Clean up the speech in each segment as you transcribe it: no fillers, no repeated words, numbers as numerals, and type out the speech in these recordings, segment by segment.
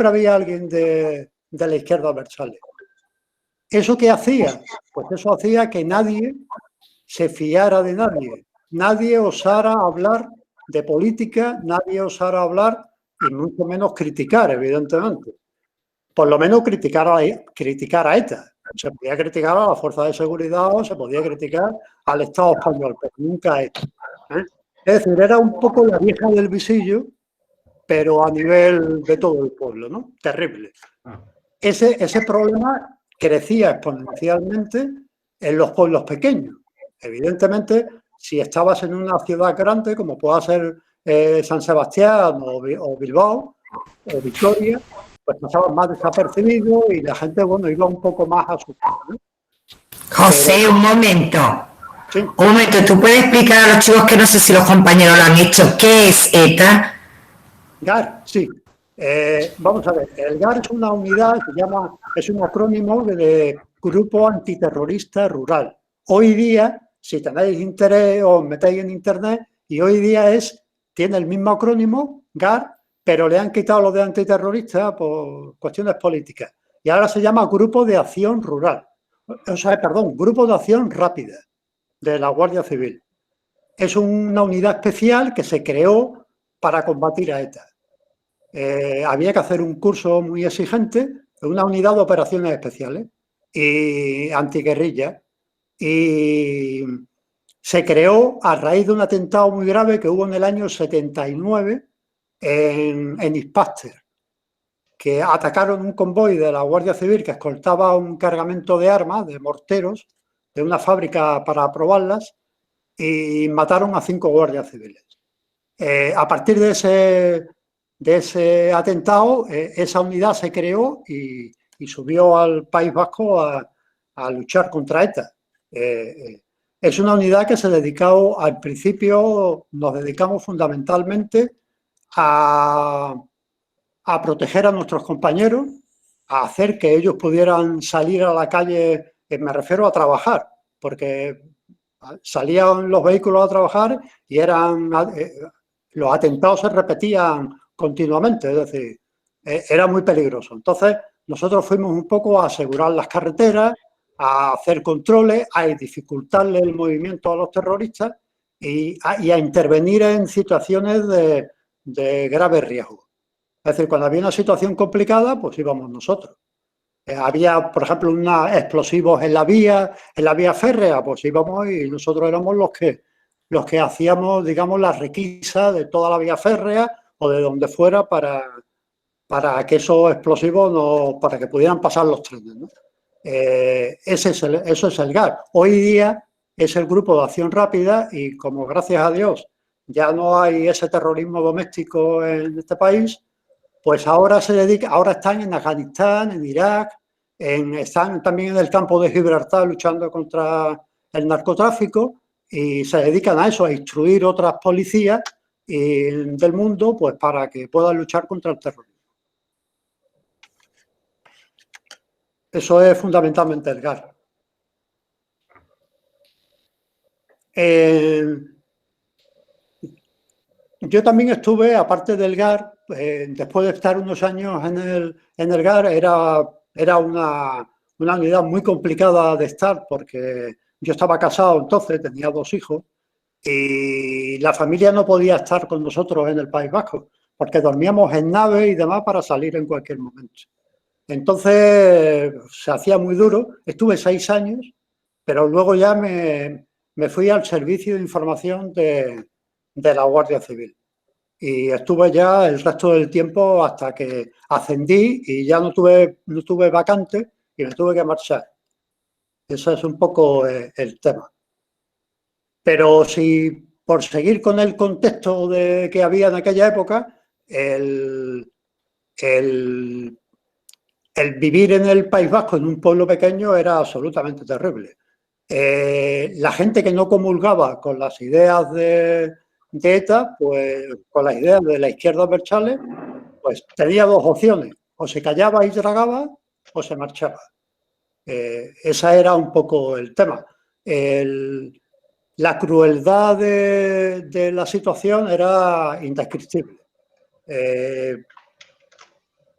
había alguien de la izquierda Abertzale. ¿Eso qué hacía? Pues eso hacía que nadie se fiara de nadie. Nadie osara hablar de política, nadie osara hablar y mucho menos criticar, evidentemente. Por lo menos criticar a ETA. Se podía criticar a las fuerzas de seguridad o se podía criticar al Estado español, pero nunca a ETA. Es decir, era un poco la vieja del visillo, pero a nivel de todo el pueblo, ¿no? Terrible. Ese problema crecía exponencialmente en los pueblos pequeños. Evidentemente, si estabas en una ciudad grande, como pueda ser San Sebastián o Bilbao o Vitoria, pues pasabas más desapercibido y la gente, bueno, iba un poco más asustada, ¿no? José, pero, un momento. Sí. Un momento, ¿tú puedes explicar a los chicos que no sé si los compañeros lo han hecho, qué es ETA? GAR, sí. Vamos a ver, el GAR es una unidad que es un acrónimo de Grupo Antiterrorista Rural. Hoy día, si tenéis interés, os metéis en internet y hoy día tiene el mismo acrónimo, GAR, pero le han quitado lo de antiterrorista por cuestiones políticas. Y ahora se llama Grupo de Acción Rural. O sea, perdón, Grupo de Acción Rápida de la Guardia Civil. Es una unidad especial que se creó para combatir a ETA. Había que hacer un curso muy exigente, una unidad de operaciones especiales y antiguerrilla. Y se creó a raíz de un atentado muy grave que hubo en el año 79 en Ispaster, que atacaron un convoy de la Guardia Civil que escoltaba un cargamento de armas, de morteros, de una fábrica para probarlas y mataron a 5 guardias civiles. A partir de ese atentado, esa unidad se creó y subió al País Vasco a luchar contra ETA. Es una unidad que se dedicó, al principio nos dedicamos fundamentalmente a proteger a nuestros compañeros, a hacer que ellos pudieran salir a la calle, me refiero a trabajar, porque salían los vehículos a trabajar y los atentados se repetían continuamente, es decir, era muy peligroso. Entonces, nosotros fuimos un poco a asegurar las carreteras, a hacer controles, a dificultarle el movimiento a los terroristas y a intervenir en situaciones de grave riesgo. Es decir, cuando había una situación complicada, pues íbamos nosotros. Había, por ejemplo, unos explosivos en la vía férrea, pues íbamos y nosotros éramos los que hacíamos, digamos, la requisa de toda la vía férrea o de donde fuera para que esos explosivos para que pudieran pasar los trenes, ¿no? Eso es el GAR. Hoy día es el Grupo de Acción Rápida y como gracias a Dios ya no hay ese terrorismo doméstico en este país, pues ahora están en Afganistán, en Irak, están también en el campo de Gibraltar luchando contra el narcotráfico y se dedican a eso, a instruir otras policías del mundo, pues para que puedan luchar contra el terrorismo. Eso es fundamentalmente el GAR. Yo también estuve, aparte del GAR, después de estar unos años en el GAR, era una unidad muy complicada de estar porque yo estaba casado entonces, tenía 2 hijos y la familia no podía estar con nosotros en el País Vasco porque dormíamos en nave y demás para salir en cualquier momento. Entonces se hacía muy duro, estuve 6 años, pero luego ya me fui al servicio de información de la Guardia Civil. Y estuve ya el resto del tiempo hasta que ascendí y ya no tuve vacante y me tuve que marchar. Ese es un poco el tema. Pero si por seguir con el contexto que había en aquella época, el vivir en el País Vasco, en un pueblo pequeño, era absolutamente terrible. La gente que no comulgaba con las ideas de ETA, pues con las ideas de la izquierda Abertzale, pues tenía 2 opciones, o se callaba y tragaba o se marchaba. Ese era un poco el tema. La crueldad de la situación era indescriptible.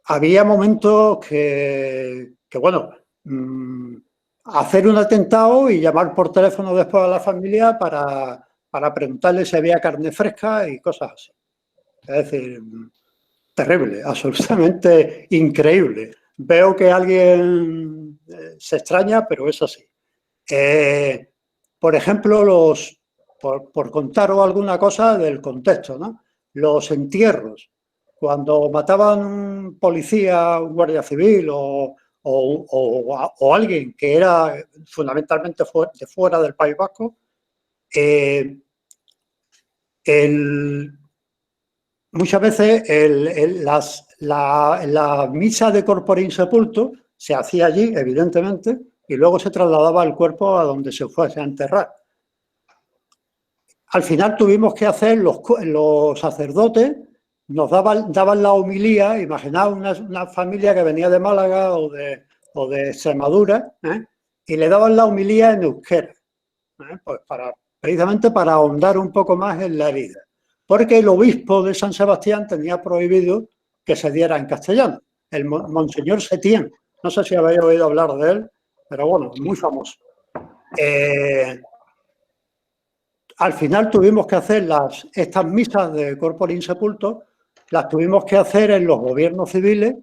había momentos bueno, hacer un atentado y llamar por teléfono después a la familia para preguntarle si había carne fresca y cosas así. Es decir, terrible, absolutamente increíble. Veo que alguien se extraña, pero es así. Por ejemplo, por contaros alguna cosa del contexto, ¿no? Los entierros. Cuando mataban un policía, un guardia civil o alguien que era fundamentalmente de fuera del País Vasco, muchas veces la misa de corpore insepulto se hacía allí, evidentemente, y luego se trasladaba el cuerpo a donde se fuese a enterrar. Al final tuvimos que hacer, los sacerdotes nos daban la homilía. Imaginaos una familia que venía de Málaga o de Extremadura, y le daban la homilía en euskera, pues precisamente para ahondar un poco más en la herida. Porque el obispo de San Sebastián tenía prohibido que se diera en castellano, el Monseñor Setién. No sé si habéis oído hablar de él, pero bueno, muy famoso. Al final tuvimos que hacer estas misas de corpore insepulto, las tuvimos que hacer en los gobiernos civiles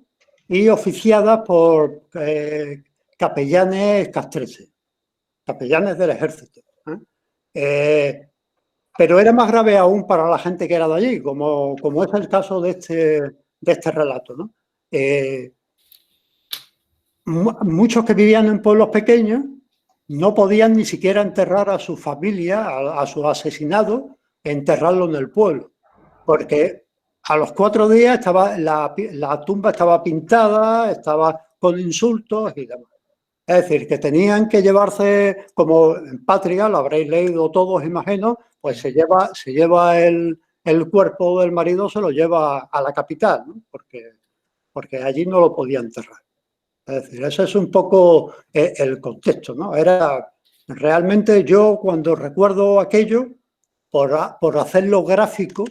y oficiadas por capellanes castreses, capellanes del ejército. Pero era más grave aún para la gente que era de allí, como es el caso de este relato, ¿no? Muchos que vivían en pueblos pequeños no podían ni siquiera enterrar a su familia, a sus asesinados, enterrarlo en el pueblo, porque a los 4 días la tumba estaba pintada, estaba con insultos y demás. Es decir, que tenían que llevarse, como en Patria, lo habréis leído todos, imagino, pues se lleva el cuerpo del marido, se lo lleva a la capital, ¿no? Porque allí no lo podía enterrar. Es decir, ese es un poco el contexto, ¿no? Realmente yo, cuando recuerdo aquello, por hacerlo gráfico,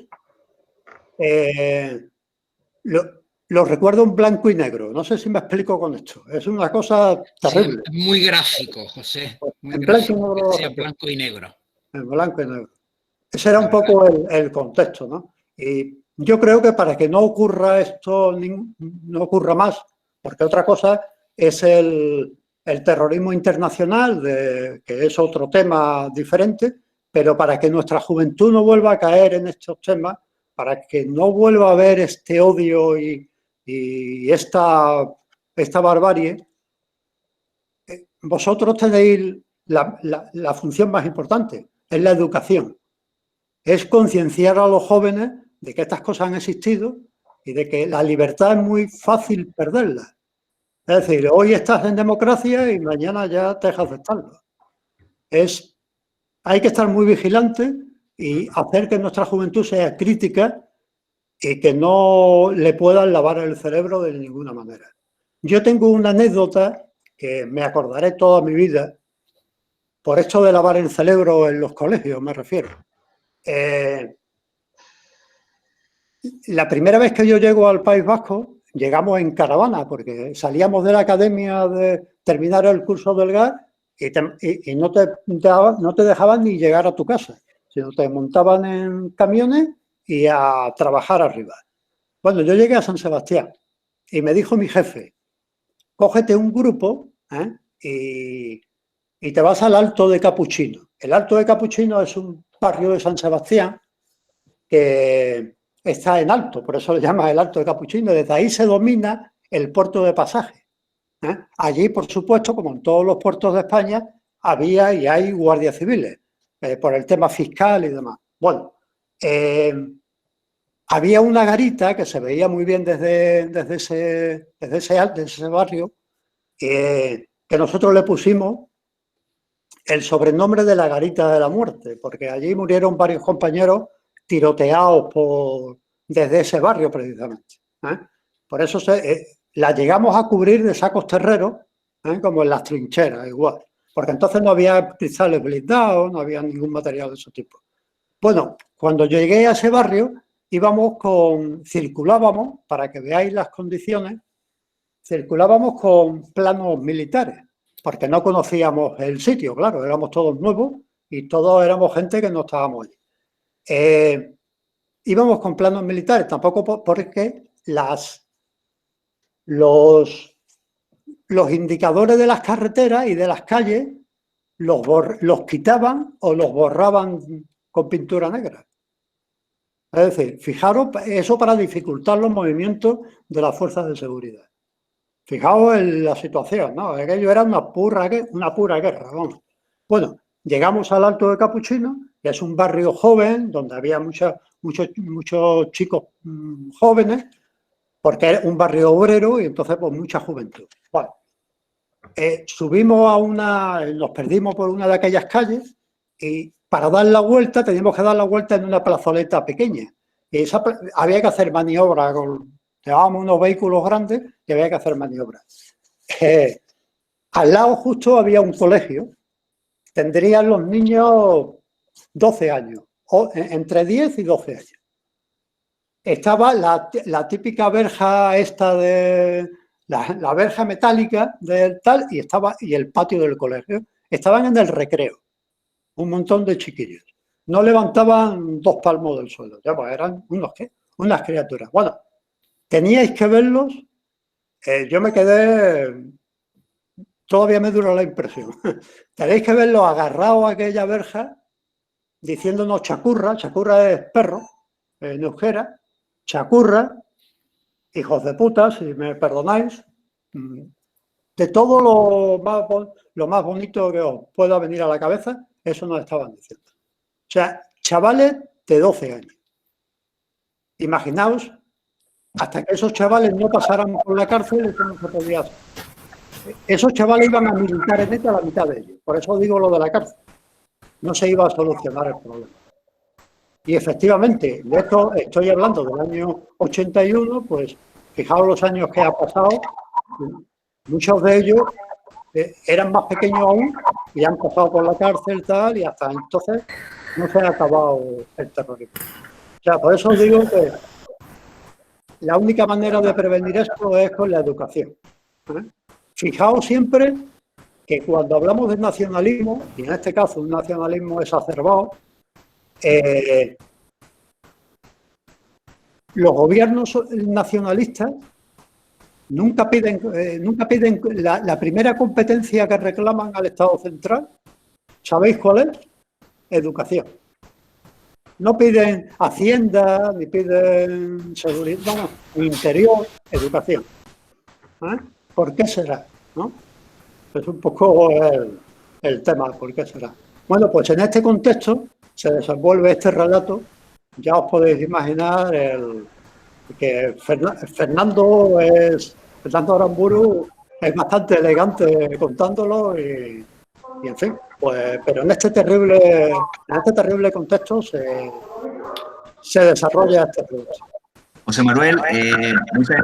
lo recuerdo en blanco y negro. No sé si me explico con esto. Es una cosa terrible. Sí, muy gráfico, José. Muy en gráfico, blanco y negro. En blanco y negro. Ese era un poco el contexto, ¿no? Y yo creo que para que no ocurra esto, no ocurra más, porque otra cosa es el terrorismo internacional, que es otro tema diferente, pero para que nuestra juventud no vuelva a caer en estos temas, para que no vuelva a haber este odio y esta barbarie, vosotros tenéis la función más importante, es la educación. Es concienciar a los jóvenes de que estas cosas han existido y de que la libertad es muy fácil perderla. Es decir, hoy estás en democracia y mañana ya dejas de estarlo. Hay que estar muy vigilantes y hacer que nuestra juventud sea crítica y que no le puedan lavar el cerebro de ninguna manera. Yo tengo una anécdota que me acordaré toda mi vida, por esto de lavar el cerebro en los colegios, me refiero. La primera vez que yo llego al País Vasco, llegamos en caravana, porque salíamos de la academia de terminar el curso del GAR y no te dejaban ni llegar a tu casa, sino te montaban en camiones y a trabajar arriba. Bueno, yo llegué a San Sebastián y me dijo mi jefe, cógete un grupo y te vas al Alto de Capuchino. El Alto de Capuchino es un barrio de San Sebastián que está en alto, por eso le llaman el Alto de Capuchino. Desde ahí se domina el puerto de Pasaje. Allí, por supuesto, como en todos los puertos de España, había y hay guardias civiles, por el tema fiscal y demás. Bueno, había una garita que se veía muy bien desde ese barrio, que nosotros le pusimos el sobrenombre de la garita de la muerte, porque allí murieron varios compañeros tiroteados desde ese barrio precisamente. Por eso la llegamos a cubrir de sacos terreros, como en las trincheras, igual. Porque entonces no había cristales blindados, no había ningún material de ese tipo. Bueno, cuando llegué a ese barrio, circulábamos, para que veáis las condiciones, circulábamos con planos militares, porque no conocíamos el sitio, claro, éramos todos nuevos y todos éramos gente que no estábamos allí. Íbamos con planos militares, tampoco porque los indicadores de las carreteras y de las calles los quitaban o los borraban con pintura negra. Es decir, fijaros, eso para dificultar los movimientos de las fuerzas de seguridad. Fijaos en la situación, ¿no? Aquello era una pura guerra, vamos. Bueno, llegamos al Alto de Capuchino, que es un barrio joven, donde había muchos chicos jóvenes, porque era un barrio obrero y entonces pues mucha juventud. Bueno, subimos nos perdimos por una de aquellas calles y para dar la vuelta teníamos que dar la vuelta en una plazoleta pequeña. Y había que hacer maniobras, llevábamos unos vehículos grandes y había que hacer maniobras. Al lado justo había un colegio. Tendrían los niños 12 años, o entre 10 y 12 años. Estaba la típica verja esta de... La verja metálica del tal y el patio del colegio. Estaban en el recreo, un montón de chiquillos. No levantaban 2 palmos del suelo, ya pues eran unas criaturas. Bueno, teníais que verlos. Yo me quedé, todavía me dura la impresión. Tenéis que verlos agarrados a aquella verja, diciéndonos chacurra es perro, en euskera, chacurra, hijos de puta, si me perdonáis, de todo lo más bonito que os pueda venir a la cabeza, eso nos estaban diciendo. O sea, chavales de 12 años. Imaginaos, hasta que esos chavales no pasaran por la cárcel, eso no se podía hacer. Esos chavales iban a militar en a la mitad de ellos. Por eso digo lo de la cárcel. No se iba a solucionar el problema. Y efectivamente, de esto estoy hablando del año 81, pues fijaos los años que ha pasado, muchos de ellos eran más pequeños aún y han pasado por la cárcel tal, y hasta entonces no se ha acabado el terrorismo. O sea, por eso digo que la única manera de prevenir esto es con la educación. Fijaos siempre que cuando hablamos de nacionalismo, y en este caso un nacionalismo exacerbado, los gobiernos nacionalistas nunca piden la primera competencia que reclaman al Estado central. ¿Sabéis cuál es? Educación. No piden Hacienda, ni piden seguridad, no, interior, educación. ¿Por qué será? ¿No? Es un poco el tema, ¿por qué será? Bueno, pues en este contexto se desenvuelve este relato. Ya os podéis imaginar que Fernando Aramburu es bastante elegante contándolo y en fin, pues, pero en este terrible contexto se desarrolla este proceso. José Manuel, muchas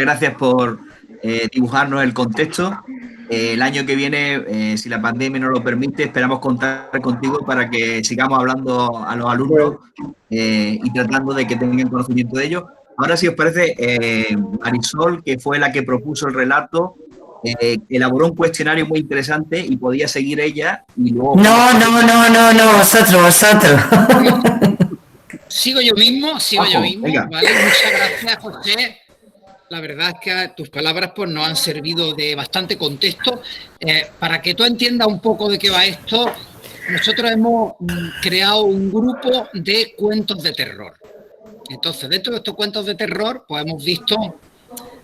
gracias por dibujarnos el contexto. El año que viene, si la pandemia nos lo permite, esperamos contar contigo para que sigamos hablando a los alumnos y tratando de que tengan conocimiento de ello. Ahora, si os parece, Marisol, que fue la que propuso el relato, elaboró un cuestionario muy interesante y podía seguir ella y luego... No, vosotros. Sigo yo mismo, venga. ¿vale? Muchas gracias, José. La verdad es que tus palabras pues, nos han servido de bastante contexto. Para que tú entiendas un poco de qué va esto, nosotros hemos creado un grupo de cuentos de terror. Entonces, dentro de estos cuentos de terror, pues hemos visto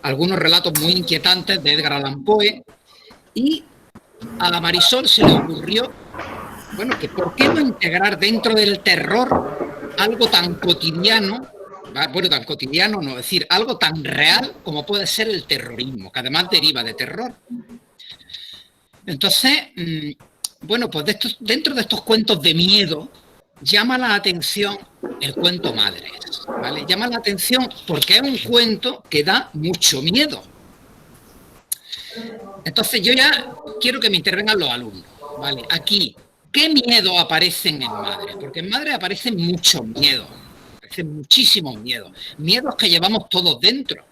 algunos relatos muy inquietantes de Edgar Allan Poe, y a la Marisol se le ocurrió, bueno, que por qué no integrar dentro del terror algo tan cotidiano, bueno, tan cotidiano no, es decir, algo tan real como puede ser el terrorismo, que además deriva de terror. Entonces, bueno, pues dentro de estos cuentos de miedo, llama la atención el cuento Madres, ¿vale? Llama la atención porque es un cuento que da mucho miedo. Entonces, yo ya quiero que me intervengan los alumnos, ¿vale? Aquí, ¿Qué miedo aparecen en Madre? Porque en Madre aparecen muchos miedos, aparecen muchísimos miedos, miedos que llevamos todos dentro.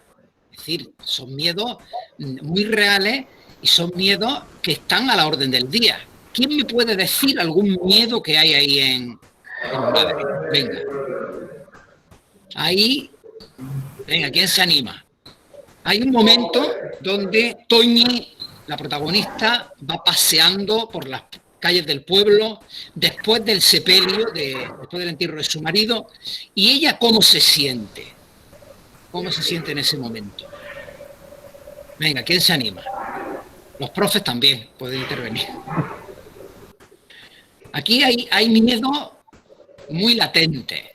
Es decir, son miedos muy reales y son miedos que están a la orden del día. ¿Quién me puede decir algún miedo que hay ahí en Madre? Venga. Ahí, venga, ¿quién se anima? Hay un momento donde Toñi, la protagonista, va paseando por las calles del pueblo después del sepelio, después del entierro de su marido, y ella ¿cómo se siente? ¿Cómo se siente en ese momento? Venga, ¿quién se anima? Los profes también pueden intervenir. Aquí hay miedo muy latente.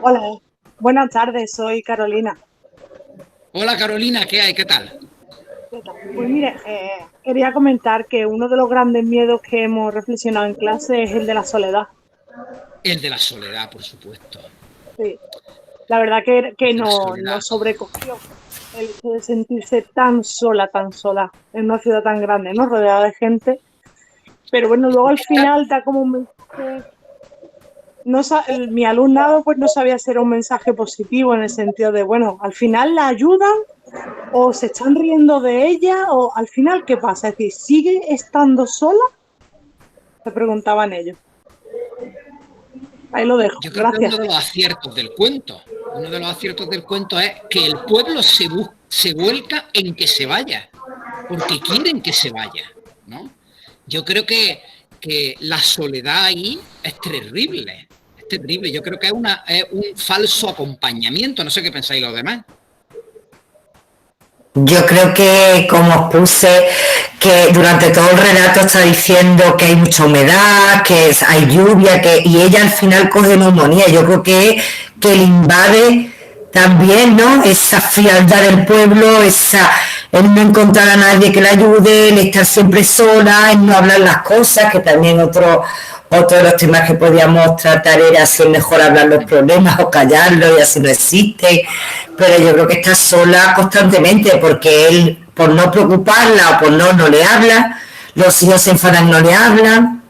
Hola, buenas tardes, soy Carolina. Hola Carolina, ¿qué hay? ¿Qué tal? Pues mire, quería comentar que uno de los grandes miedos que hemos reflexionado en clase es el de la soledad. El de la soledad, por supuesto. Sí. La verdad que nos sobrecogió el hecho de sentirse tan sola en una ciudad tan grande, ¿no? Rodeada de gente. Pero bueno, luego al final da como un mensaje. Mi alumnado pues no sabía si era un mensaje positivo en el sentido de, bueno, al final la ayudan o se están riendo de ella o al final, ¿qué pasa? Es decir, ¿sigue estando sola? Se preguntaban ellos. Ahí lo dejo. Yo creo Gracias. que uno de los aciertos del cuento, es que el pueblo se vuelca en que se vaya, porque quieren que se vaya, ¿no? Yo creo que la soledad ahí es terrible. Yo creo que es un falso acompañamiento. No sé qué pensáis los demás. Yo creo que, como os puse, que durante todo el relato está diciendo que hay mucha humedad, que hay lluvia, y ella al final coge neumonía. Yo creo que le invade también, ¿no? Esa frialdad del pueblo, el no encontrar a nadie que la ayude, el estar siempre sola, el no hablar las cosas, que también otro de los temas que podíamos tratar era si es mejor hablar los problemas o callarlos y así no existe. Pero yo creo que está sola constantemente porque él, por no preocuparla o por no le habla, los hijos se enfadan, no le hablan,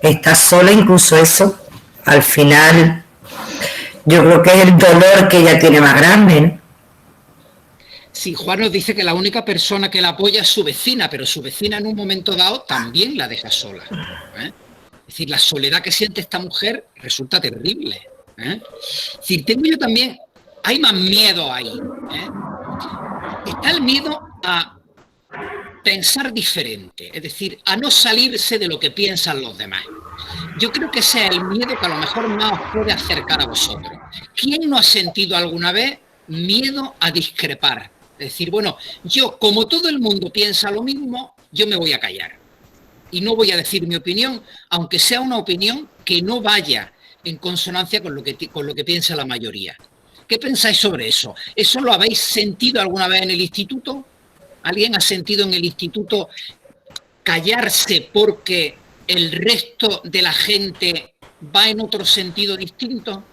está sola, incluso eso, al final, yo creo que es el dolor que ella tiene más grande, ¿no? Sí, Juan nos dice que la única persona que la apoya es su vecina, pero su vecina en un momento dado también la deja sola, ¿eh? Es decir, la soledad que siente esta mujer resulta terrible, ¿eh? Es decir, tengo yo también, hay más miedo ahí, ¿eh? Está el miedo a pensar diferente, es decir, a no salirse de lo que piensan los demás. Yo creo que ese es el miedo que a lo mejor más os puede acercar a vosotros. ¿Quién no ha sentido alguna vez miedo a discrepar? Es decir, bueno, yo como todo el mundo piensa lo mismo, yo me voy a callar. Y no voy a decir mi opinión, aunque sea una opinión que no vaya en consonancia con lo que piensa la mayoría. ¿Qué pensáis sobre eso? ¿Eso lo habéis sentido alguna vez en el instituto? ¿Alguien ha sentido en el instituto callarse porque el resto de la gente va en otro sentido distinto?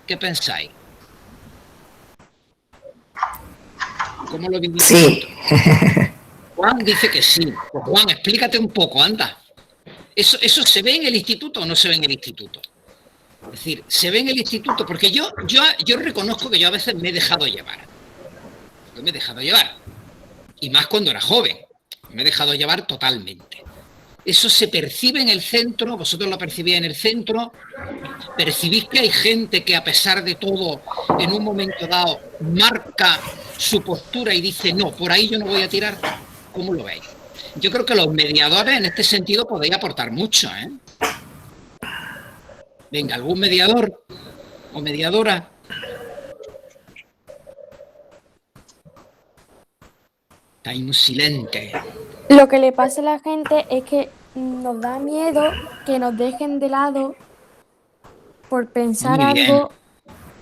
¿Qué pensáis? ¿Cómo lo vivís? Sí. Juan dice que sí. Pues Juan, explícate un poco, anda. ¿Eso se ve en el instituto o no se ve en el instituto? Es decir, se ve en el instituto, porque yo reconozco que yo a veces me he dejado llevar. Yo me he dejado llevar. Y más cuando era joven. Me he dejado llevar totalmente. Eso se percibe en el centro, vosotros lo percibís en el centro, percibís que hay gente que a pesar de todo, en un momento dado, marca su postura y dice, no, por ahí yo no voy a tirar. ¿Cómo lo veis? Yo creo que los mediadores en este sentido podéis aportar mucho, ¿eh? Venga, ¿algún mediador o mediadora? Está insilente. Lo que le pasa a la gente es que nos da miedo que nos dejen de lado por pensar algo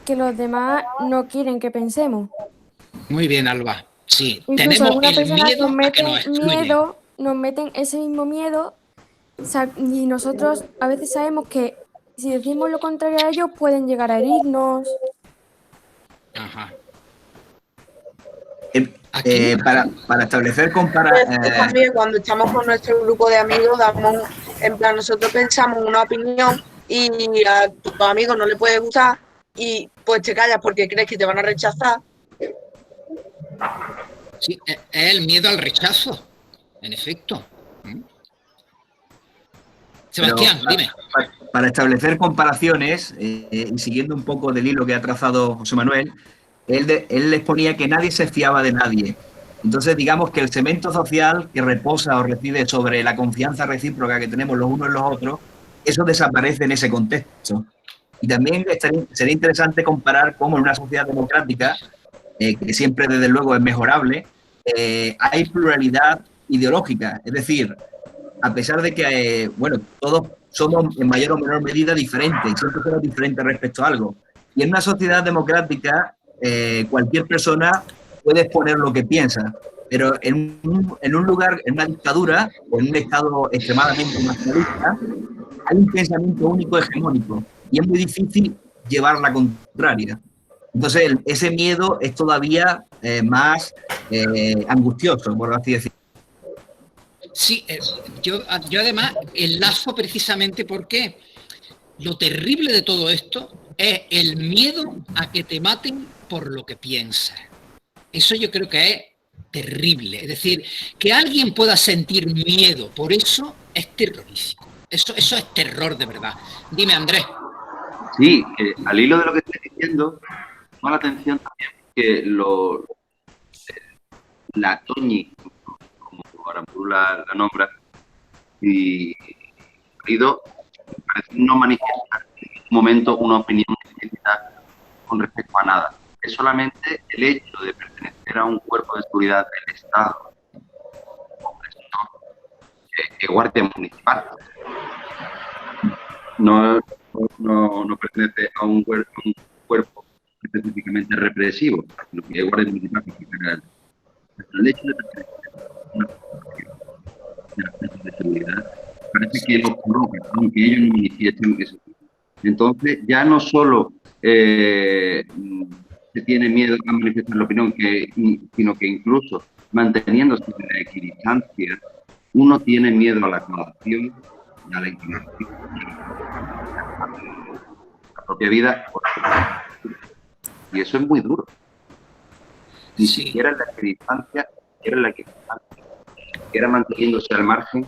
que los demás no quieren que pensemos. Muy bien, Alba. Sí, incluso tenemos el personas miedo a que nos excluyan. Nos meten ese mismo miedo y nosotros a veces sabemos que si decimos lo contrario a ellos pueden llegar a herirnos. Ajá. Para establecer también cuando estamos con nuestro grupo de amigos damos En plan, nosotros pensamos una opinión y a tus amigos no le puede gustar y pues te callas porque crees que te van a rechazar. Sí, es el miedo al rechazo, en efecto. Sebastián, dime. Para establecer comparaciones, y siguiendo un poco del hilo que ha trazado José Manuel, él exponía que nadie se fiaba de nadie. Entonces, digamos que el cemento social que reposa o reside sobre la confianza recíproca que tenemos los unos en los otros, eso desaparece en ese contexto. Y también sería interesante comparar cómo en una sociedad democrática, que siempre desde luego es mejorable, hay pluralidad ideológica. Es decir, a pesar de que, bueno, todos somos en mayor o menor medida diferentes, siempre somos diferentes respecto a algo. Y en una sociedad democrática, cualquier persona puede exponer lo que piensa, pero en un lugar, en una dictadura o en un estado extremadamente nacionalista, hay un pensamiento único hegemónico y es muy difícil llevar la contraria. Entonces, ese miedo es todavía más angustioso, por así decirlo. Sí, yo además enlazo precisamente porque lo terrible de todo esto es el miedo a que te maten por lo que piensas. Eso yo creo que es terrible. Es decir, que alguien pueda sentir miedo por eso es terrorífico. Eso es terror de verdad. Dime, Andrés. Sí, al hilo de lo que estoy diciendo, llama la atención también que la Toñi, como Aramburu la nombra, y Guido parece no manifiesta en ningún momento una opinión explícita con respecto a nada. Es solamente el hecho de pertenecer a un cuerpo de seguridad del Estado, que guardia municipal. No pertenece a un cuerpo específicamente represivo, sino que es guardia municipal en general. El hecho de pertenecer a una de las fuerzas de seguridad parece que los coloca, aunque ellos no manifiesten eso. Entonces, ya no solo se tiene miedo a manifestar la opinión, sino que incluso manteniéndose en la equidistancia, uno tiene miedo a la colaboración y a la intimidación. La propia vida. Y eso es muy duro. Ni siquiera en la equidistancia, ni siquiera manteniéndose al margen,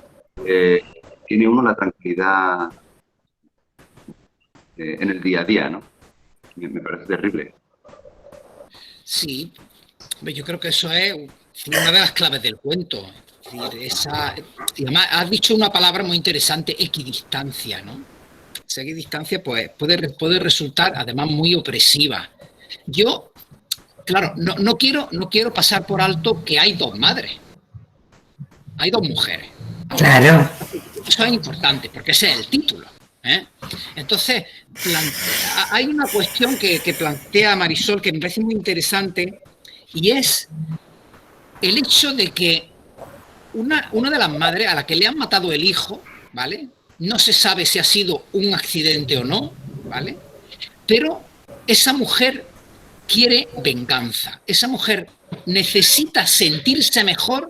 tiene uno la tranquilidad en el día a día, ¿no? Me parece terrible. Sí, yo creo que eso es una de las claves del cuento. Es decir, y además has dicho una palabra muy interesante, equidistancia, ¿no? Esa equidistancia pues, puede resultar además muy opresiva. Yo, claro, no quiero pasar por alto que hay dos madres, hay dos mujeres. Claro. Eso es importante porque ese es el título. Entonces, hay una cuestión que plantea Marisol que me parece muy interesante y es el hecho de que una de las madres a la que le han matado el hijo, ¿vale? No se sabe si ha sido un accidente o no, ¿vale? Pero esa mujer quiere venganza. Esa mujer necesita sentirse mejor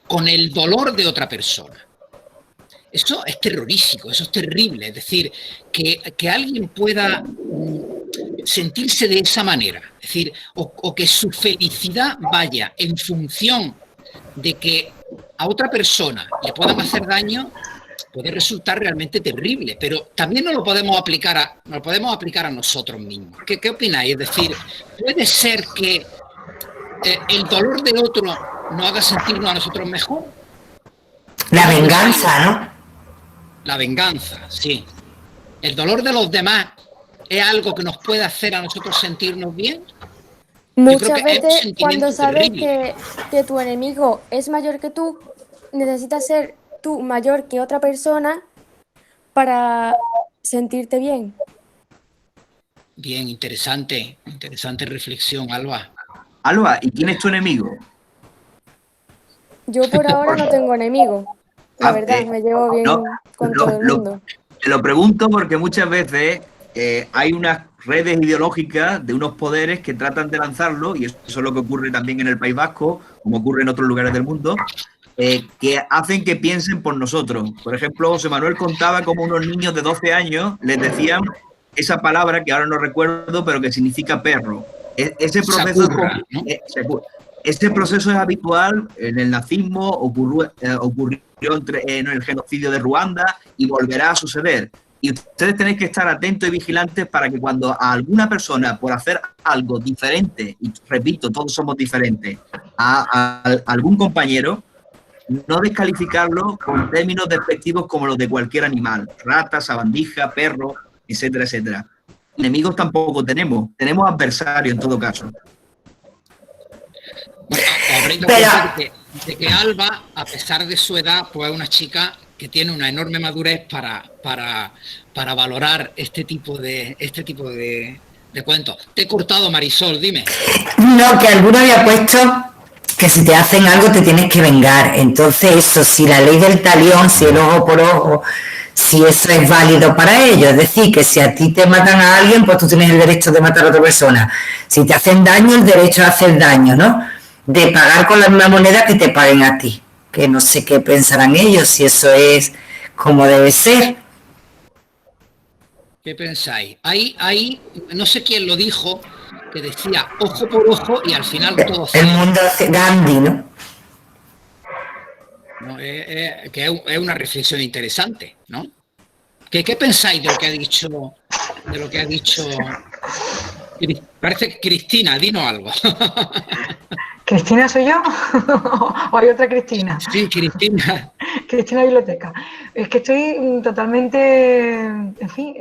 con el dolor de otra persona. Eso es terrorífico, eso es terrible. Es decir, que alguien pueda sentirse de esa manera, es decir, o que su felicidad vaya en función de que a otra persona le puedan hacer daño, puede resultar realmente terrible, pero también nos lo podemos aplicar a nosotros mismos. ¿Qué opináis? Es decir, ¿puede ser que el dolor del otro nos haga sentirnos a nosotros mejor? La venganza, ¿no? La venganza, sí. ¿El dolor de los demás es algo que nos puede hacer a nosotros sentirnos bien? Muchas veces cuando sabes que tu enemigo es mayor que tú, necesitas ser tú mayor que otra persona para sentirte bien. Bien, interesante reflexión, Alba. Alba, ¿y quién es tu enemigo? Yo por ahora no tengo enemigo. La verdad, me llevo bien con todo el mundo. Te lo pregunto porque muchas veces hay unas redes ideológicas de unos poderes que tratan de lanzarlo, y eso es lo que ocurre también en el País Vasco, como ocurre en otros lugares del mundo, que hacen que piensen por nosotros. Por ejemplo, José Manuel contaba cómo unos niños de 12 años les decían esa palabra que ahora no recuerdo, pero que significa perro. Ese proceso, Sakura, ¿no? Este proceso es habitual en el nazismo, ocurrió en el genocidio de Ruanda y volverá a suceder. Y ustedes tenéis que estar atentos y vigilantes para que cuando a alguna persona, por hacer algo diferente, y repito, todos somos diferentes, a algún compañero, no descalificarlo con términos despectivos como los de cualquier animal, rata, sabandija, perro, etcétera, etcétera. Enemigos tampoco tenemos adversarios en todo caso. Bueno, habréis dado cuenta de que Alba, a pesar de su edad, pues es una chica que tiene una enorme madurez para valorar este tipo de cuentos. Te he cortado, Marisol, dime. No, que alguno había puesto que si te hacen algo te tienes que vengar. Entonces eso, si la ley del talión, si el ojo por ojo, si eso es válido para ellos. Es decir, que si a ti te matan a alguien, pues tú tienes el derecho de matar a otra persona. Si te hacen daño, el derecho a hacer daño, ¿no? De pagar con la misma moneda que te paguen a ti. Que no sé qué pensarán ellos, si eso es como debe ser. ¿Qué pensáis? Ahí, no sé quién lo dijo, que decía ojo por ojo y al final todo... El mundo hace Gandhi, ¿no? Que es una reflexión interesante, ¿no? ¿Qué pensáis de lo que ha dicho? Parece que Cristina, dinos algo. ¿Cristina soy yo? ¿O hay otra Cristina? Sí, Cristina. Cristina Biblioteca. Es que estoy totalmente, en fin,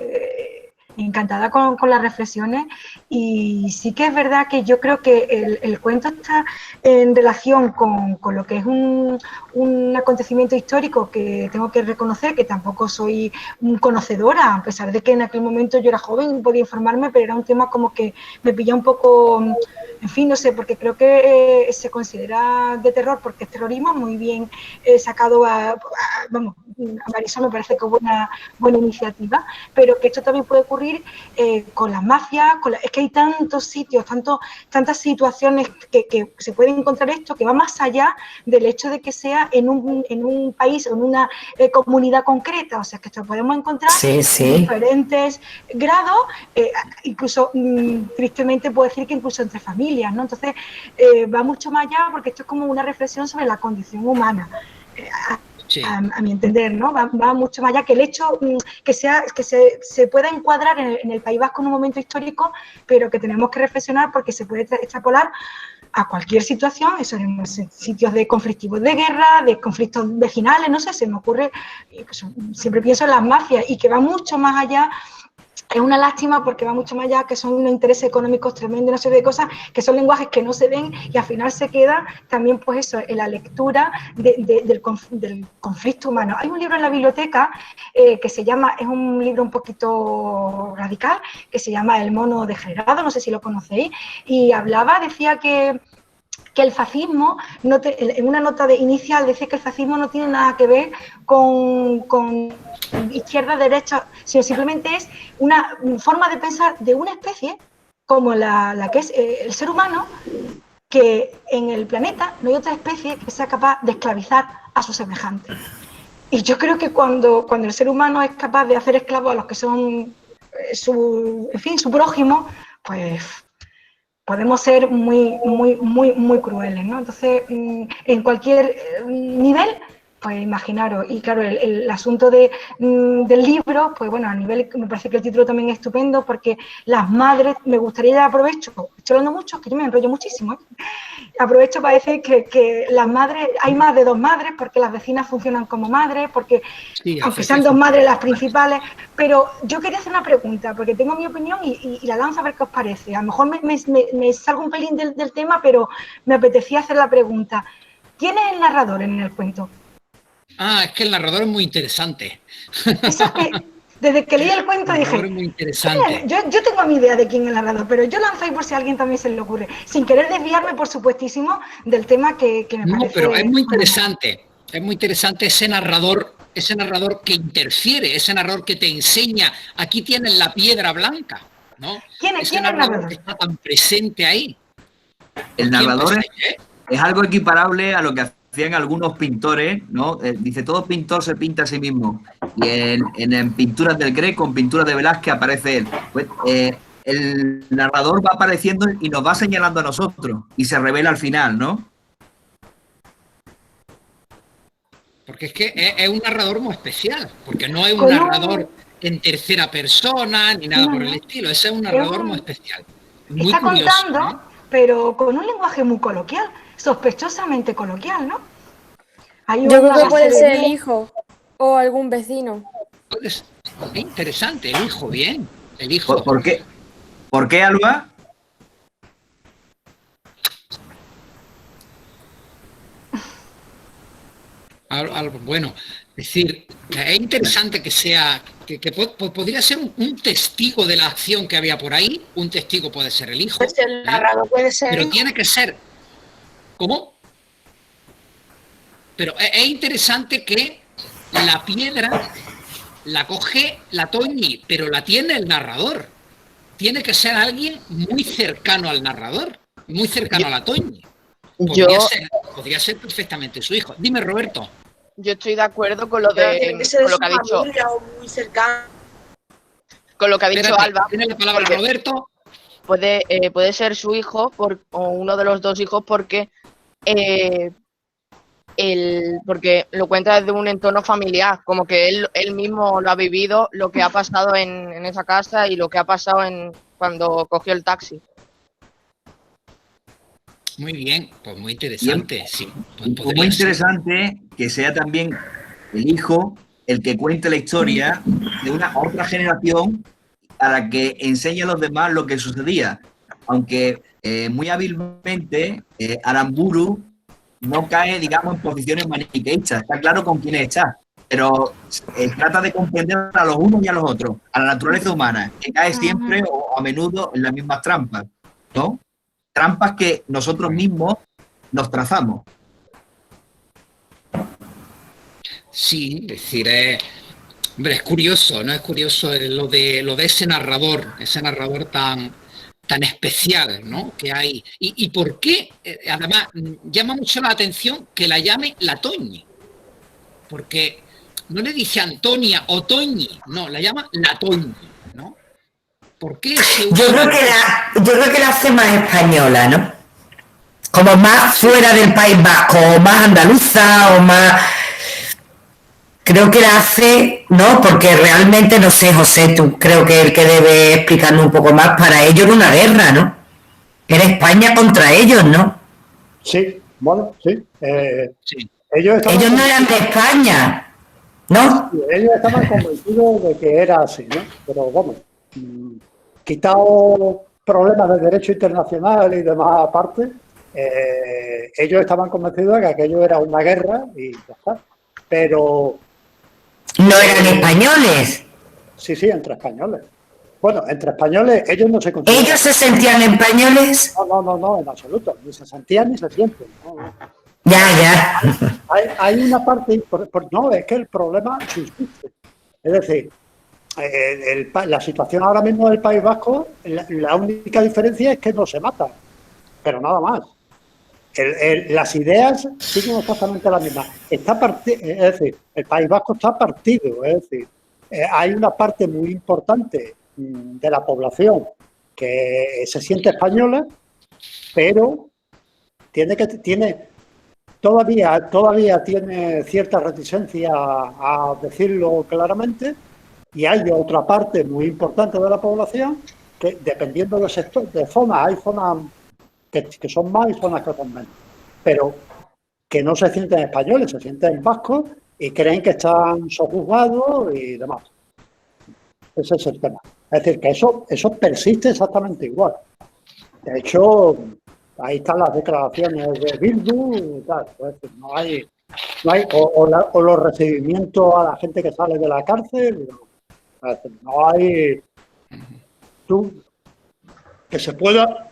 encantada con las reflexiones, y sí que es verdad que yo creo que el cuento está en relación con lo que es un acontecimiento histórico que tengo que reconocer que tampoco soy conocedora, a pesar de que en aquel momento yo era joven y podía informarme, pero era un tema como que me pilla un poco, en fin, no sé, porque creo que se considera de terror porque es terrorismo, muy bien sacado vamos, a Marisol me parece que es buena iniciativa, pero que esto también puede ocurrir con las mafias, es que hay tantos sitios, tantas situaciones que se puede encontrar esto, que va más allá del hecho de que sea en un país o en una comunidad concreta, o sea, que esto podemos encontrar en diferentes grados, incluso tristemente puedo decir que incluso entre familias, ¿no? Entonces va mucho más allá porque esto es como una reflexión sobre la condición humana. Sí. A mi entender, ¿no? Va mucho más allá que el hecho que se pueda encuadrar en el País Vasco en un momento histórico, pero que tenemos que reflexionar porque se puede extrapolar a cualquier situación, eso en sitios de conflictivos de guerra, de conflictos vecinales, no sé, se me ocurre, pues, siempre pienso en las mafias y que va mucho más allá. Es una lástima porque va mucho más allá, que son unos intereses económicos tremendos, una serie de cosas que son lenguajes que no se ven y al final se queda también, pues eso, en la lectura del conflicto humano. Hay un libro en la biblioteca que se llama, es un libro un poquito radical, que se llama El mono degenerado, no sé si lo conocéis, y decía que el fascismo, en una nota inicial decía que el fascismo no tiene nada que ver con izquierda, derecha, sino simplemente es una forma de pensar de una especie como la que es el ser humano, que en el planeta no hay otra especie que sea capaz de esclavizar a sus semejantes. Y yo creo que cuando el ser humano es capaz de hacer esclavos a los que son su prójimo, pues podemos ser muy crueles, ¿no? Entonces, en cualquier nivel, pues imaginaros, y claro, el asunto del libro, pues bueno, a nivel, me parece que el título también es estupendo, porque las madres, me gustaría, aprovecho, estoy hablando mucho, que yo me enrollo muchísimo, ¿eh? Aprovecho para decir que las madres, hay más de dos madres, porque las vecinas funcionan como madres, porque sí, aunque sean dos madres las principales, pero yo quería hacer una pregunta, porque tengo mi opinión y la lanzo a ver qué os parece. A lo mejor me salgo un pelín del tema, pero me apetecía hacer la pregunta. ¿Quién es el narrador en el cuento? Es que el narrador es muy interesante. Eso que, desde que leí el cuento dije, es muy interesante. Yo tengo mi idea de quién es el narrador, pero yo lanzo ahí por si a alguien también se le ocurre, sin querer desviarme, por supuestísimo, del tema que me parece... No, pero es muy interesante ese narrador que interfiere, ese narrador que te enseña, aquí tienes la piedra blanca, ¿no? ¿Quién es el narrador? Que está tan presente ahí. El narrador es algo equiparable a lo que decían algunos pintores, ¿no? Dice, todo pintor se pinta a sí mismo. Y en pinturas del Greco, en pinturas de Velázquez aparece él. Pues, el narrador va apareciendo y nos va señalando a nosotros y se revela al final, ¿no? Porque es que es un narrador muy especial, porque no es un narrador en tercera persona ni nada por el estilo, ese es un narrador muy especial. Muy está curioso, contando, pero con un lenguaje muy coloquial, sospechosamente coloquial, ¿no? Yo creo que puede ser el hijo o algún vecino. Es interesante, el hijo, bien. El hijo. ¿Por qué? ¿Por qué, Alba? Bueno, es decir, es interesante que sea, que podría ser un testigo de la acción que había por ahí, un testigo puede ser el hijo, Pues el narrador puede ser pero hijo. tiene que ser, ¿cómo? Pero es interesante que la piedra la coge la Toñi, pero la tiene el narrador. Tiene que ser alguien muy cercano al narrador, muy cercano a la Toñi. Podría ser perfectamente su hijo. Dime, Roberto. Yo estoy de acuerdo con lo que ha dicho. Muy cercano. Con lo que ha dicho Alba. Tiene la palabra Roberto. Puede ser su hijo o uno de los dos hijos porque porque lo cuenta desde un entorno familiar, como que él mismo lo ha vivido, lo que ha pasado en esa casa y lo que ha pasado cuando cogió el taxi. Muy bien, pues muy interesante, sí. Pues muy interesante que sea también el hijo el que cuente la historia de una otra generación a la que enseña a los demás lo que sucedía. Aunque muy hábilmente Aramburu no cae, digamos, en posiciones maniqueístas. Está claro con quién está, pero trata de comprender a los unos y a los otros, a la naturaleza humana, que cae siempre o a menudo en las mismas trampas, ¿no? Trampas que nosotros mismos nos trazamos. Sí, es decir, hombre, es curioso, ¿no? Es curioso lo de ese narrador tan especial, ¿no? Que hay. ¿Y por qué? Además, llama mucho la atención que la llame la Toñi. Porque no le dice Antonia o Toñi, no, la llama la Toñi, ¿no? ¿Por qué se usa? Yo creo que la hace más española, ¿no? Como más fuera del País Vasco, o más andaluza, o más... Creo que la hace, ¿no? Porque realmente, no sé, José, tú creo que el que debe explicarnos un poco más, para ellos era una guerra, ¿no? Era España contra ellos, ¿no? Sí, bueno, sí. Sí. Ellos no eran de España, ¿no? Sí, ellos estaban convencidos de que era así, ¿no? Pero bueno, quitado problemas de derecho internacional y demás aparte, ellos estaban convencidos de que aquello era una guerra y ya está. Pero... ¿No eran españoles? Sí, entre españoles. Bueno, entre españoles ellos no se consideran. ¿Ellos se sentían españoles? No, en absoluto. Ni se sentían ni se sienten. No. Ya. Hay una parte... No, es que el problema subsiste. Es decir, la situación ahora mismo del País Vasco, la única diferencia es que no se matan. Pero nada más. Las ideas siguen exactamente las mismas. Es decir, el País Vasco está partido. Es decir, hay una parte muy importante de la población que se siente española, pero todavía tiene cierta reticencia a decirlo claramente, y hay otra parte muy importante de la población que, dependiendo del sector, de zonas, hay zonas que son más y zonas que son menos, pero que no se sienten españoles, se sienten vascos y creen que están sojuzgados y demás. Ese es el tema. Es decir, que eso persiste exactamente igual. De hecho, ahí están las declaraciones de Bildu y tal. Es decir, no hay o los recibimientos a la gente que sale de la cárcel. Es decir, no hay que se pueda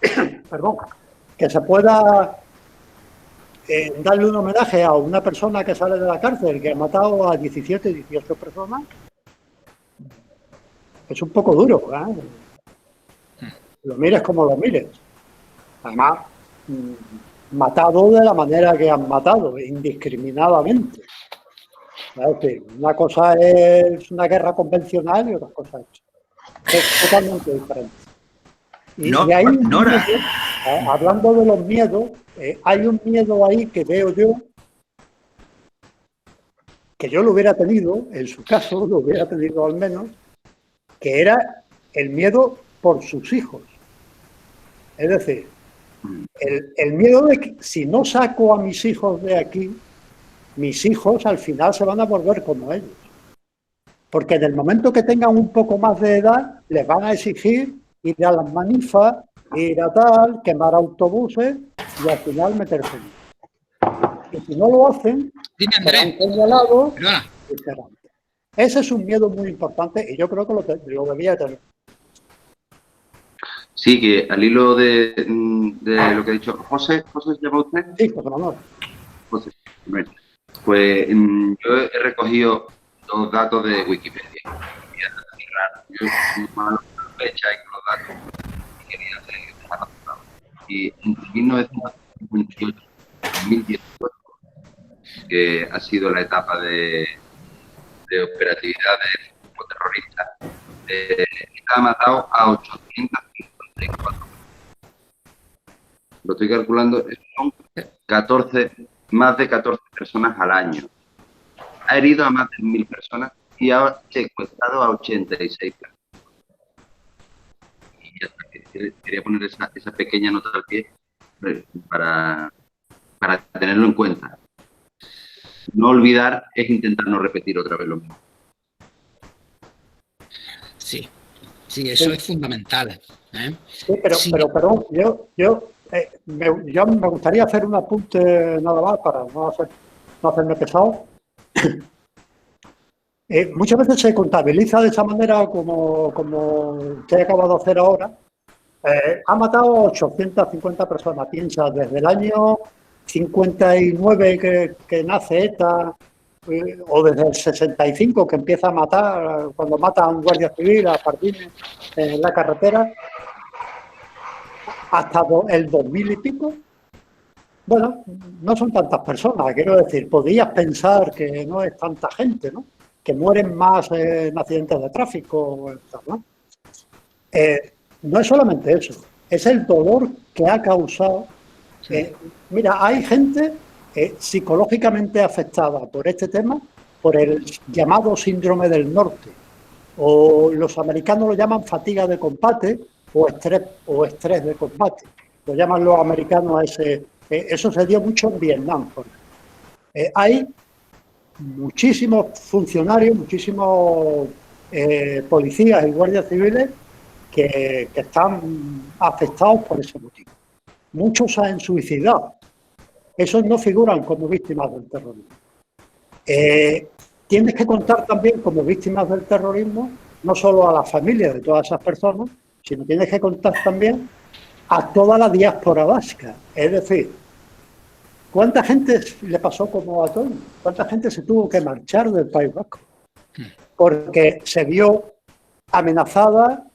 darle un homenaje a una persona que sale de la cárcel que ha matado a 17, 18 personas. Es un poco duro, ¿eh? Lo mires como lo mires. Además, matado de la manera que han matado, indiscriminadamente. Es decir, una cosa es una guerra convencional y otra cosa es totalmente diferente. Y hay un Nora. miedo, hablando de los miedos, hay un miedo ahí que veo yo, que yo lo hubiera tenido, en su caso, lo hubiera tenido al menos, que era el miedo por sus hijos. Es decir, el miedo de que si no saco a mis hijos de aquí, mis hijos al final se van a volver como ellos. Porque en el momento que tengan un poco más de edad, les van a exigir ir a las manifas, ir a tal, quemar autobuses y al final meterse en. Y si no lo hacen, serán señalados y serán. Ese es un miedo muy importante y yo creo que lo debía tener. Sí, que al hilo de lo que ha dicho José, ¿José se llama usted? Sí, José Manuel. José, bueno, pues yo he recogido los datos de Wikipedia. Yo soy malo con la fecha y con los datos y quería hacer más razonado. Y entre 1958 y 2018, que ha sido la etapa de operatividad del grupo terrorista, ha matado a 854. Lo estoy calculando, son 14, más de 14 personas al año. Ha herido a más de 1.000 personas y ha secuestrado a 86 personas. Y ya está, quería poner esa pequeña nota al pie para tenerlo en cuenta. No olvidar es intentar no repetir otra vez lo mismo. Sí, eso es fundamental. Sí, pero perdón, yo me gustaría hacer un apunte nada más para no hacerme pesado. Muchas veces se contabiliza de esa manera como usted acaba de hacer ahora. Ha matado 850 personas, piensa, desde el año 59 que nace ETA, o desde el 65 que empieza a matar, cuando mata a un guardia civil, a Pardines, en la carretera, hasta el 2000 y pico. Bueno, no son tantas personas, quiero decir, podrías pensar que no es tanta gente, ¿no? Que mueren más en accidentes de tráfico, ¿no? No es solamente eso, es el dolor que ha causado. Mira, hay gente psicológicamente afectada por este tema, por el llamado síndrome del norte, o los americanos lo llaman fatiga de combate o estrés de combate. Lo llaman los americanos a ese. Eso se dio mucho en Vietnam. Hay muchísimos funcionarios, muchísimos policías y guardias civiles que están afectados por ese motivo. Muchos se han suicidado. Esos no figuran como víctimas del terrorismo. Tienes que contar también como víctimas del terrorismo no solo a las familias de todas esas personas, sino tienes que contar también a toda la diáspora vasca. Es decir, ¿cuánta gente le pasó como a Toño? ¿Cuánta gente se tuvo que marchar del País Vasco? Porque se vio amenazada,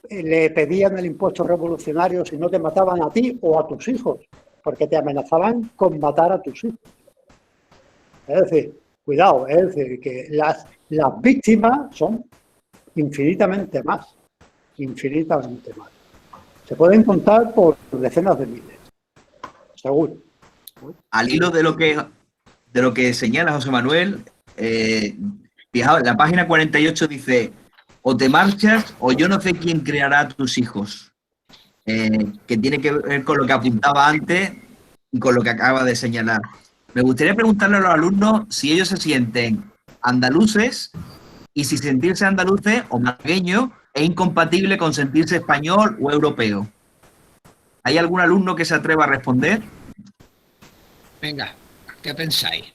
le pedían el impuesto revolucionario si no te mataban a ti o a tus hijos, porque te amenazaban con matar a tus hijos. Es decir, cuidado, es decir, que las víctimas son infinitamente más. Se pueden contar por decenas de miles, seguro. Al hilo de lo que señala José Manuel, fijaos, la página 48 dice: o te marchas o yo no sé quién criará a tus hijos, que tiene que ver con lo que apuntaba antes y con lo que acaba de señalar. Me gustaría preguntarle a los alumnos si ellos se sienten andaluces y si sentirse andaluces o malagueños es incompatible con sentirse español o europeo. ¿Hay algún alumno que se atreva a responder? Venga, ¿qué pensáis?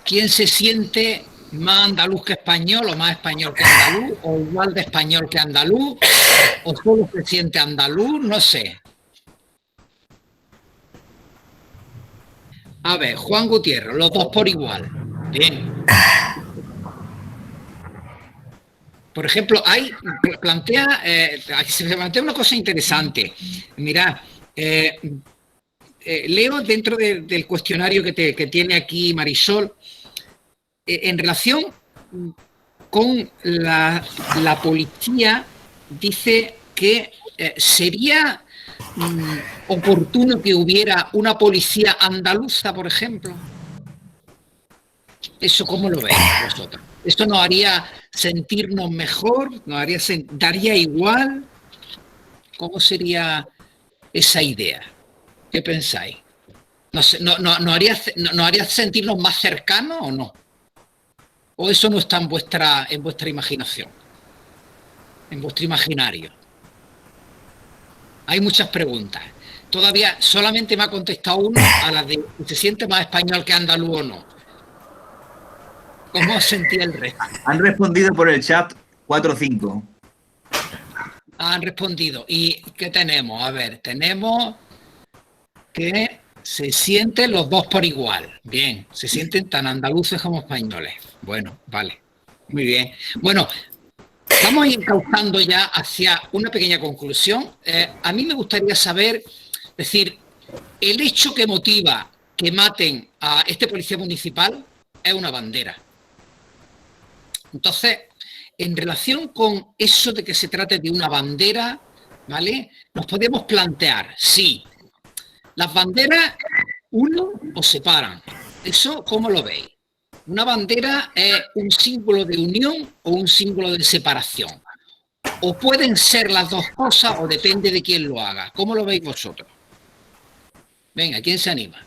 ¿Quién se siente más andaluz que español o más español que andaluz o igual de español que andaluz o solo se siente andaluz? No sé. A ver, Juan Gutiérrez, los dos por igual. Bien. Por ejemplo, se plantea una cosa interesante. Mirad, leo dentro del cuestionario que tiene aquí Marisol, en relación con la policía, dice que sería oportuno que hubiera una policía andaluza, por ejemplo. ¿Eso cómo lo veis vosotros? ¿Esto nos haría sentirnos mejor? ¿Daría igual? ¿Cómo sería esa idea? ¿Qué pensáis? ¿Nos haría sentirnos más cercanos o no? ¿O eso no está en vuestra imaginación? En vuestro imaginario. Hay muchas preguntas. Todavía solamente me ha contestado uno a la de ¿se siente más español que andaluz o no? ¿Cómo sentía el resto? Han respondido por el chat 4 o 5. Han respondido. ¿Y qué tenemos? A ver, tenemos que se sienten los dos por igual. Bien, se sienten tan andaluces como españoles. Bueno, vale. Muy bien. Bueno, vamos a ir encauzando ya hacia una pequeña conclusión. A mí me gustaría saber, es decir, el hecho que motiva que maten a este policía municipal es una bandera. Entonces, en relación con eso de que se trate de una bandera, ¿vale? Nos podemos plantear, sí, las banderas unen o separan. ¿Eso cómo lo veis? ¿Una bandera es un símbolo de unión o un símbolo de separación? ¿O pueden ser las dos cosas o depende de quién lo haga? ¿Cómo lo veis vosotros? Venga, ¿quién se anima?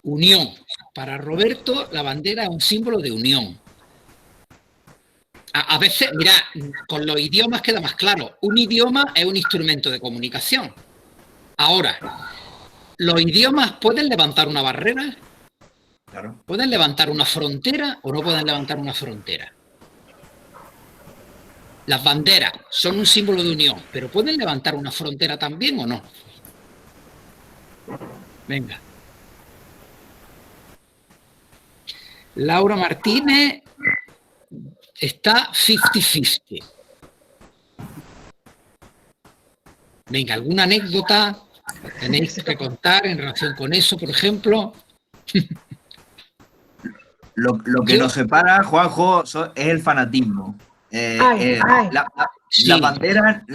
Unión. Para Roberto, la bandera es un símbolo de unión. A veces, mira, con los idiomas queda más claro. Un idioma es un instrumento de comunicación. Ahora, ¿los idiomas pueden levantar una barrera? Claro. ¿Pueden levantar una frontera o no pueden levantar una frontera? Las banderas son un símbolo de unión, pero ¿pueden levantar una frontera también o no? Venga. Laura Martínez está 50-50. Venga, ¿alguna anécdota tenéis que contar en relación con eso, por ejemplo? Lo que nos separa, Juanjo, es el fanatismo. La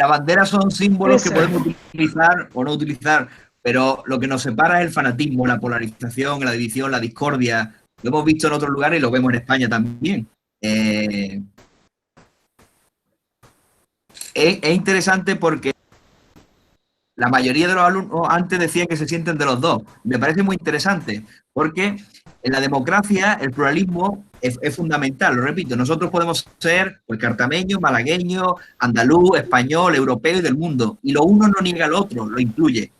bandera son símbolos que podemos utilizar o no utilizar, pero lo que nos separa es el fanatismo, la polarización, la división, la discordia. Lo hemos visto en otros lugares y lo vemos en España también. Es interesante porque la mayoría de los alumnos antes decían que se sienten de los dos. Me parece muy interesante porque en la democracia el pluralismo es fundamental, lo repito. Nosotros podemos ser pues, cartameño, malagueño, andaluz, español, europeo y del mundo. Y lo uno no niega al otro, lo incluye.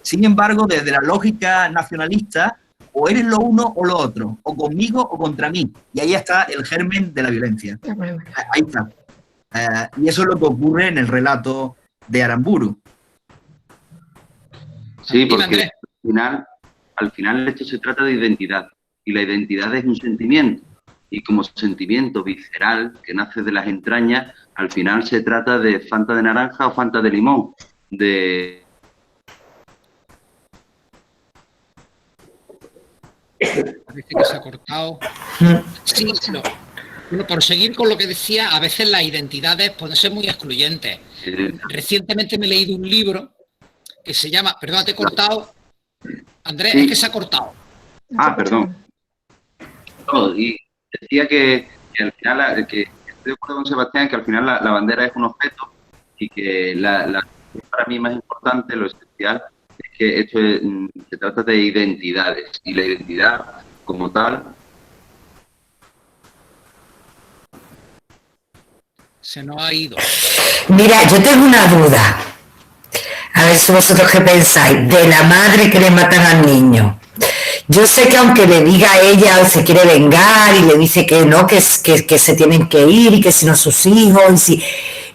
Sin embargo, desde la lógica nacionalista, o eres lo uno o lo otro, o conmigo o contra mí. Y ahí está el germen de la violencia. Ahí está. Y eso es lo que ocurre en el relato de Aramburu. Sí, porque al final esto se trata de identidad. Y la identidad es un sentimiento. Y como sentimiento visceral que nace de las entrañas, al final se trata de Fanta de naranja o Fanta de limón. Parece que se ha cortado. Sí, no. Bueno, por seguir con lo que decía, a veces las identidades pueden ser muy excluyentes. Recientemente me he leído un libro que se llama, perdón, te he cortado, Andrés, sí. Es que se ha cortado. Perdón. No, y decía que al final, que estoy de acuerdo con Sebastián, que al final la bandera es un objeto y que para mí más importante, lo esencial, es que esto se trata de identidades y la identidad como tal. Se nos ha ido. Mira, yo tengo una duda. A ver si vosotros qué pensáis. De la madre que le matan al niño. Yo sé que aunque le diga a ella se quiere vengar y le dice que no, que se tienen que ir y que si no sus hijos y si...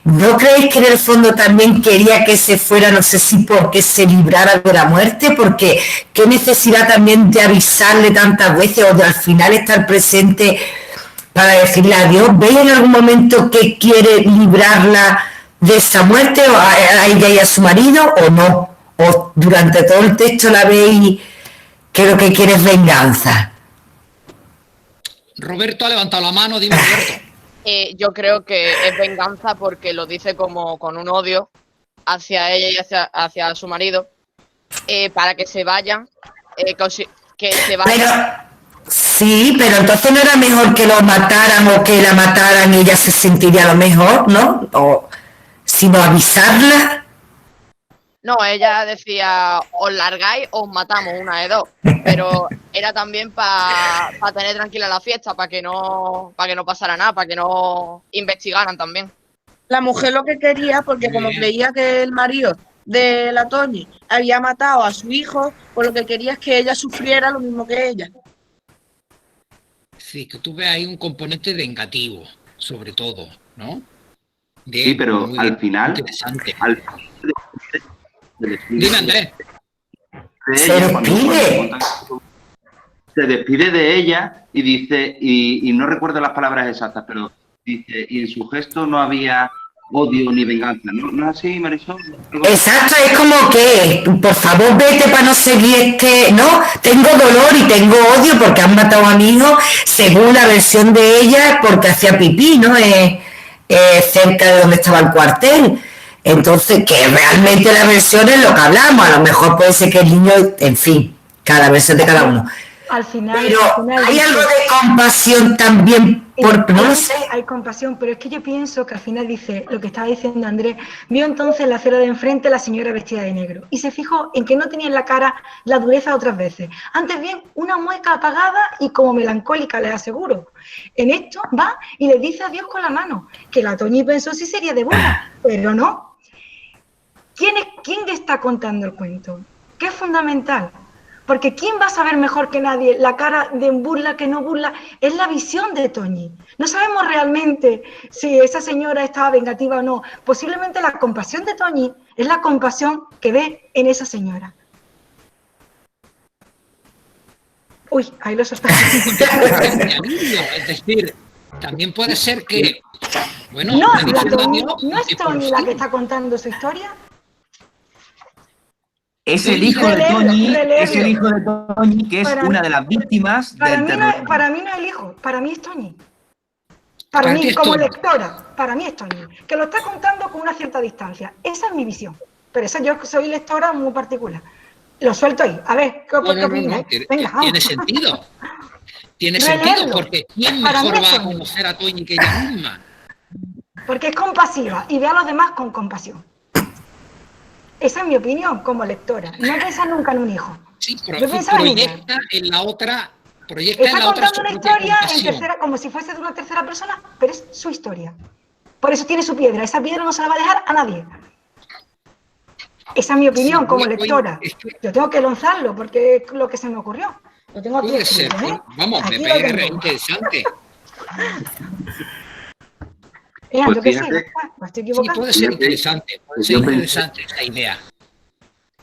¿No creéis que en el fondo también quería que se fuera, no sé si porque se librara de la muerte? Porque qué necesidad también de avisarle tantas veces o de al final estar presente para decirle adiós. ¿Veis en algún momento que quiere librarla de esa muerte a ella y a su marido o no? ¿O durante todo el texto la veis que lo que quiere es venganza? Roberto ha levantado la mano, dime, Roberto. Yo creo que es venganza porque lo dice como con un odio hacia ella y hacia su marido, para que se vayan, que se vayan. Sí, pero entonces no era mejor que lo mataran o que la mataran y ella se sentiría a lo mejor, ¿no? O sino avisarla. No, ella decía, os largáis o os matamos, una de dos. Pero era también para tener tranquila la fiesta, para que no pasara nada, para que no investigaran también. La mujer lo que quería, porque como creía que el marido de la Toñi había matado a su hijo, pues lo que quería es que ella sufriera lo mismo que ella. Sí, que tú ves ahí un componente vengativo, sobre todo, ¿no? Sí, pero al final... Interesante. Dime, Andrés. Se despide de ella y dice, y no recuerdo las palabras exactas, pero dice, y en su gesto no había odio ni venganza, ¿no es así, Marisol? Exacto, es como que, por favor, vete para no seguir ¿no? Tengo dolor y tengo odio porque han matado a mi hijo, según la versión de ella, porque hacía pipí, ¿no? Cerca de donde estaba el cuartel. Entonces, que realmente la versión es lo que hablamos, a lo mejor puede ser que el niño, en fin, cada versión de cada uno. Al final, pero hay algo de compasión también, no sé. Hay compasión, pero es que yo pienso que al final dice, lo que estaba diciendo Andrés, vio entonces la acera de enfrente la señora vestida de negro y se fijó en que no tenía en la cara la dureza de otras veces, antes bien una mueca apagada y como melancólica, les aseguro. En esto va y le dice adiós con la mano, que la Toñi pensó si sería de burla, pero no. ¿Quién le está contando el cuento? ¿Qué es fundamental? Porque ¿quién va a saber mejor que nadie la cara de burla que no burla? Es la visión de Toñi. No sabemos realmente si esa señora estaba vengativa o no. Posiblemente la compasión de Toñi es la compasión que ve en esa señora. Uy, ahí lo sospecho. Es decir, también puede ser que... Bueno, no es Toñi la que está contando su historia. Es el hijo de Toñi, que es una de las víctimas del terrorismo. Para mí no es el hijo, para mí es Toñi. Para mí, como lectora, para mí es Toñi. Que lo está contando con una cierta distancia. Esa es mi visión. Pero esa yo soy lectora muy particular. Lo suelto ahí. A ver, ¿qué opinas? Venga, vamos. Tiene sentido. Tiene sentido, porque ¿quién mejor va a conocer a Toñi que ella misma? Porque es compasiva y ve a los demás con compasión. Esa es mi opinión como lectora. No piensa nunca en un hijo. Sí, proyecta en la otra. Está contando una historia en tercera, como si fuese de una tercera persona, pero es su historia. Por eso tiene su piedra. Esa piedra no se la va a dejar a nadie. Esa es mi opinión como lectora. Yo tengo que lanzarlo porque es lo que se me ocurrió. Lo tengo aquí. Puede ser. Vamos, me parece interesante. Yo qué sé, estoy equivocada. Sí, puede ser interesante, esa idea.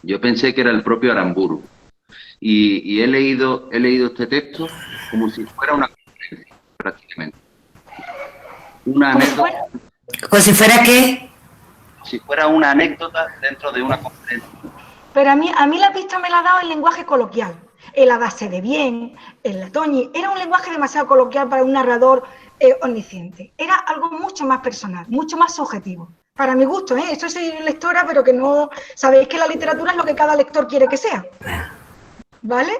Yo pensé que era el propio Aramburu. Y he leído este texto como si fuera una conferencia, prácticamente. Una anécdota. ¿Como si fuera qué? Si fuera una anécdota dentro de una conferencia. Pero a mí la pista me la ha dado el lenguaje coloquial. El base de bien, el Toñi, era un lenguaje demasiado coloquial para un narrador omnisciente. Era algo mucho más personal, mucho más subjetivo. Para mi gusto, Esto soy lectora, pero que no... Sabéis que la literatura es lo que cada lector quiere que sea. ¿Vale?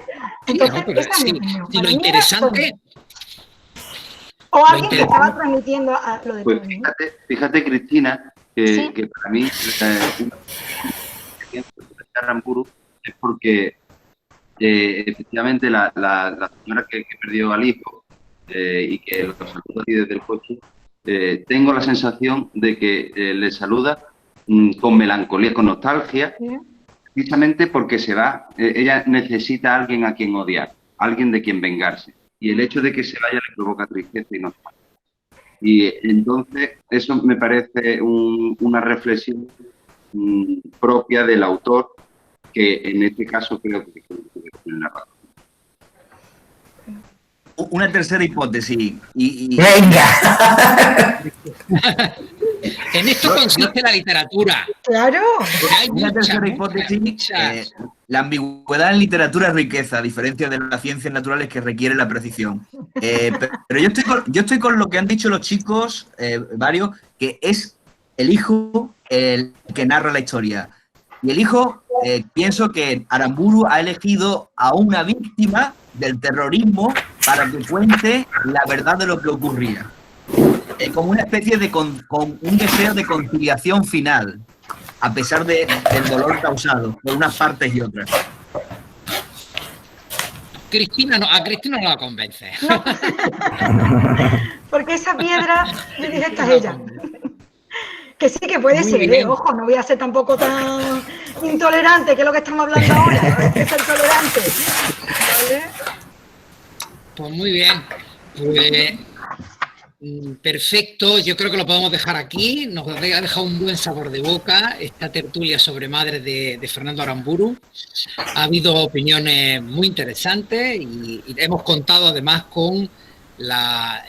Entonces, esa es mi opinión. Y lo interesante... O alguien que estaba transmitiendo lo de pues Toñi. Fíjate, Cristina, que, ¿sí? que para mí Aramburu es porque efectivamente la señora que perdió al hijo y que lo saluda aquí desde el coche, tengo la sensación de que le saluda con melancolía, con nostalgia, precisamente porque se va. Ella necesita a alguien a quien odiar, alguien de quien vengarse. Y el hecho de que se vaya le provoca tristeza y nostalgia. Y entonces eso me parece una reflexión propia del autor, que en este caso creo que tiene la razón. una tercera hipótesis. Venga. En esto consiste la literatura. Claro. Hay Una tercera muchas, hipótesis, muchas. la ambigüedad en literatura es riqueza, a diferencia de las ciencias naturales que requieren la precisión. Pero yo estoy con lo que han dicho los chicos, varios, que es el hijo el que narra la historia. Y el hijo, pienso que Aramburu ha elegido a una víctima del terrorismo para que cuente la verdad de lo que ocurría. Como una especie de con un deseo de conciliación final, a pesar del dolor causado por unas partes y otras. Cristina no, a Cristina no la convence. No. Porque esa piedra directa es ella. Que sí que puede ser, ojo, no voy a ser tampoco tan intolerante, que es lo que estamos hablando ahora, hay que ser tolerante. ¿Vale? Pues muy bien. Pues, perfecto, yo creo que lo podemos dejar aquí. Nos ha dejado un buen sabor de boca esta tertulia sobre madres de Fernando Aramburu. Ha habido opiniones muy interesantes y hemos contado además con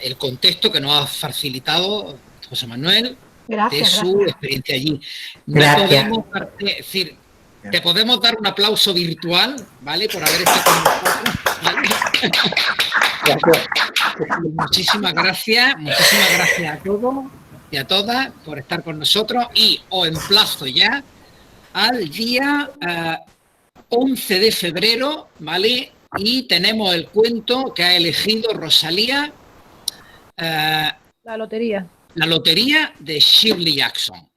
el contexto que nos ha facilitado José Manuel. Gracias, de su experiencia allí. Podemos, es decir, te podemos dar un aplauso virtual, ¿vale? Por haber estado con nosotros, ¿vale? Muchísimas gracias a todos y a todas por estar con nosotros y os emplazo ya al día 11 de febrero, ¿vale? Y tenemos el cuento que ha elegido Rosalía. La lotería. La lotería de Shirley Jackson,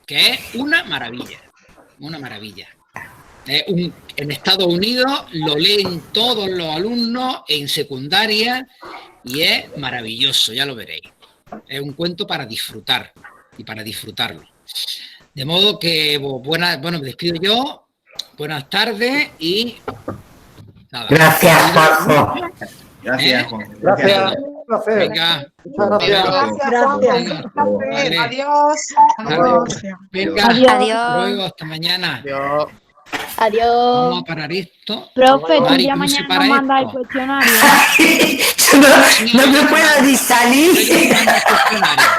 que es una maravilla, una maravilla. En Estados Unidos lo leen todos los alumnos en secundaria y es maravilloso, ya lo veréis. Es un cuento para disfrutar y para disfrutarlo. De modo que, me despido yo, buenas tardes y nada. Gracias, Juanjo. Gracias, Juan. Gracias. Venga. Muchas gracias. Gracias. Vale. Adiós. Venga, Adiós. luego, hasta mañana. Adiós. Vamos a parar esto. Profe, tú Mari, ya ¿cómo se mañana para nos mandas el esto? cuestionario. No me puedo ni salir. Yo mando el cuestionario.